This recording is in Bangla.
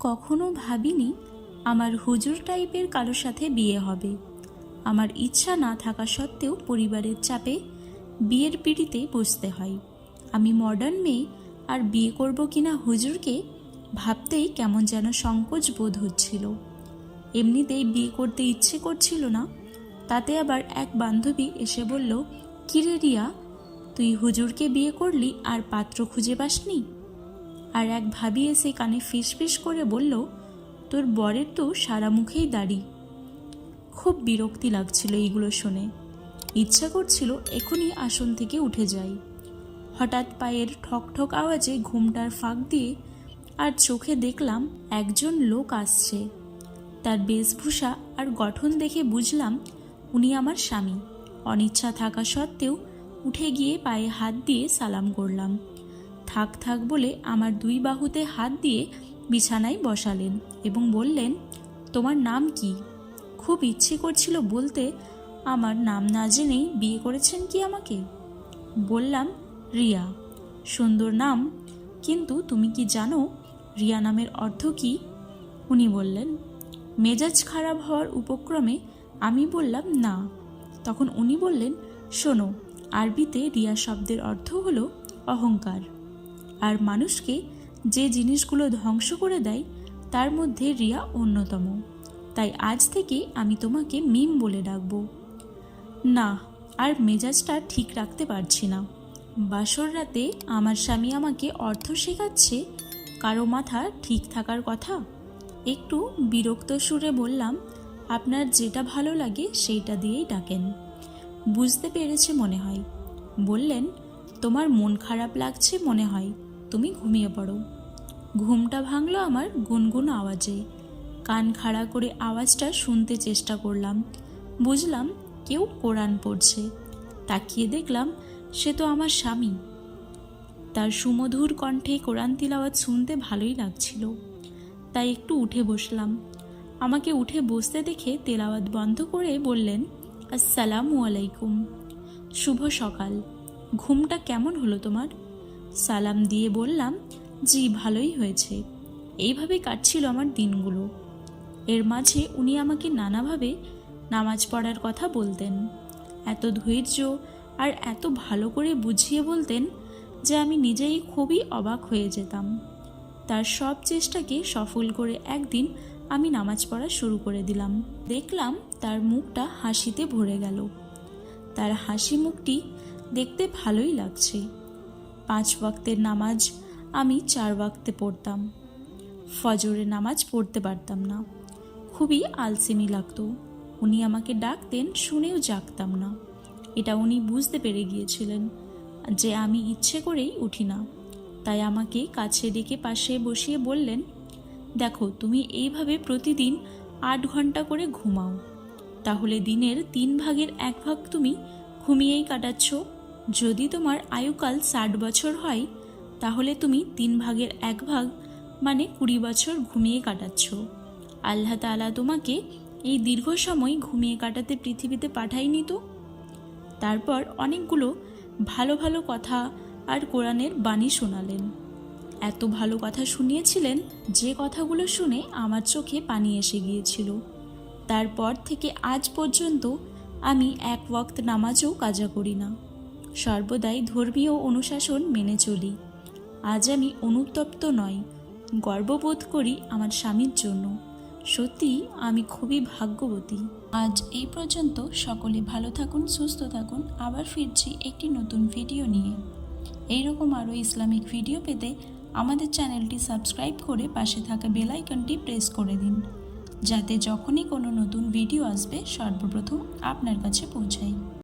কখনো ভাবিনি আমার হুজুর টাইপের কারোর সাথে বিয়ে হবে। আমার ইচ্ছা না থাকা সত্ত্বেও পরিবারের চাপে বিয়ের পিঁড়িতে বসতে হয়। আমি মডার্ন মেয়ে, আর বিয়ে করব কিনা হুজুরকে ভাবতেই কেমন যেন সংকোচ বোধ হচ্ছিল। এমনিতেই বিয়ে করতে ইচ্ছে করছিল না, তাতে আবার এক বান্ধবী এসে বলল, কিরে রিয়া, তুই হুজুরকে বিয়ে করলি আর পাত্র খুঁজে পাসনি? আর এক ভাবি এসে কানে ফিসফিস করে বলল, তোর বরের তো সারা মুখেই দাড়ি। খুব বিরক্তি লাগছিল এইগুলো শুনে। ইচ্ছা করছিল এখনই আসন থেকে উঠে যাই। হঠাৎ পায়ের ঠক ঠক আওয়াজে ঘুমটার ফাঁক দিয়ে আর চোখে দেখলাম একজন লোক আসছে। তার বেশভূষা আর গঠন দেখে বুঝলাম উনি আমার স্বামী। অনিচ্ছা থাকা সত্ত্বেও উঠে গিয়ে পায়ে হাত দিয়ে সালাম করলাম। থাক থাক বলে আমার দুই বাহুতে হাত দিয়ে বিছানায় বসালেন এবং বললেন, তোমার নাম কি? খুব ইচ্ছে করছিল বলতে, আমার নাম না জেনেই বিয়ে করেছেন কি আমাকে? বললাম, রিয়া। সুন্দর নাম, কিন্তু তুমি কি জানো রিয়া নামের অর্থ কি? উনি বললেন। মেজাজ খারাপ হওয়ার উপক্রমে আমি বললাম, না। তখন উনি বললেন, শোনো, আরবিতে রিয়া শব্দের অর্থ হলো অহংকার, আর মানুষকে যে জিনিসগুলো ধ্বংস করে দেয় তার মধ্যে রিয়া অন্যতম। তাই আজ থেকে আমি তোমাকে মিম বলে ডাকবো। না, আর মেজাজটা ঠিক রাখতে পারছি না। বাসর রাতে আমার স্বামী আমাকে অর্থ শেখাচ্ছে, কারো মাথা ঠিক থাকার কথা। একটু বিরক্ত সুরে বললাম, আপনার যেটা ভালো লাগে সেইটা দিয়েই ডাকেন। বুঝতে পেরেছে মনে হয়। বললেন, তোমার মন খারাপ লাগছে মনে হয়, তুমি ঘুমিয়ে পড়ো। ঘুমটা ভাঙলো আমার গুনগুন আওয়াজে। কান খাড়া করে আওয়াজটা শুনতে চেষ্টা করলাম। বুঝলাম কেউ কোরআন পড়ছে। তাকিয়ে দেখলাম সে তো আমার স্বামী। তার সুমধুর কণ্ঠে কোরআন তিলাওয়াত শুনতে ভালোই লাগছিল, তাই একটু উঠে বসলাম। আমাকে উঠে বসতে দেখে তেলাওয়াত বন্ধ করে বললেন, আসসালামু আলাইকুম, শুভ সকাল। ঘুমটা কেমন হলো তোমার? সালাম দিয়ে বললাম, জি ভালোই হয়েছে। এইভাবে কাটছিল আমার দিনগুলো। এর মাঝে উনি আমাকে নানাভাবে নামাজ পড়ার কথা বলতেন। এত ধৈর্য আর এত ভালো করে বুঝিয়ে বলতেন যে আমি নিজেই খুবই অবাক হয়ে যেতাম। তার সব চেষ্টাকে সফল করে একদিন আমি নামাজ পড়া শুরু করে দিলাম। দেখলাম তার মুখটা হাসিতে ভরে গেল। তার হাসি মুখটি দেখতে ভালোই লাগছে। 5 ওয়াক্তের নামাজ আমি 4 ওয়াক্তে পড়তাম। ফজরের নামাজ পড়তে পারতাম না, খুবই আলসেমি লাগতো। উনি আমাকে ডাকতেন, শুনেও জাগতাম না। এটা উনি বুঝতে পেরে গিয়েছিলেন যে আমি ইচ্ছে করেই উঠি না। তাই আমাকে কাছে ডেকে পাশে বসিয়ে বললেন, দেখো, তুমি এইভাবে প্রতিদিন 8 ঘন্টা করে ঘুমাও, তাহলে দিনের 3 ভাগের 1 ভাগ তুমি ঘুমিয়েই কাটাচ্ছ। যদি তোমার আয়ুকাল 60 বছর হয়, তাহলে তুমি 3 ভাগের 1 ভাগ মানে 20 বছর ঘুমিয়ে কাটাচ্ছ। আল্লাহ তাআলা তোমাকে এই দীর্ঘ সময় ঘুমিয়ে কাটাতে পৃথিবীতে পাঠায়নি তো? তারপর অনেকগুলো ভালো ভালো কথা আর কোরআনের বাণী শোনালেন। এত ভালো কথা শুনিয়েছিলেন যে কথাগুলো শুনে আমার চোখে পানি এসে গিয়েছিল। তারপর থেকে আজ পর্যন্ত আমি 1 ওয়াক্ত নামাজও কাজা করি না। সর্বদাই ধর্মীয় অনুশাসন মেনে চলি। আজ আমি অনুতপ্ত নই, গর্ববোধ করি আমার স্বামীর জন্য। সত্যি আমি খুবই ভাগ্যবতী। আজ এই পর্যন্ত। সকলে ভালো থাকুন, সুস্থ থাকুন। আবার ফিরছি একটি নতুন ভিডিও নিয়ে। এইরকম আরও ইসলামিক ভিডিও পেতে আমাদের চ্যানেলটি সাবস্ক্রাইব করে পাশে থাকা বেল আইকনটি প্রেস করে দিন, যাতে যখনই কোনো নতুন ভিডিও আসবে সর্বপ্রথম আপনার কাছে পৌঁছায়।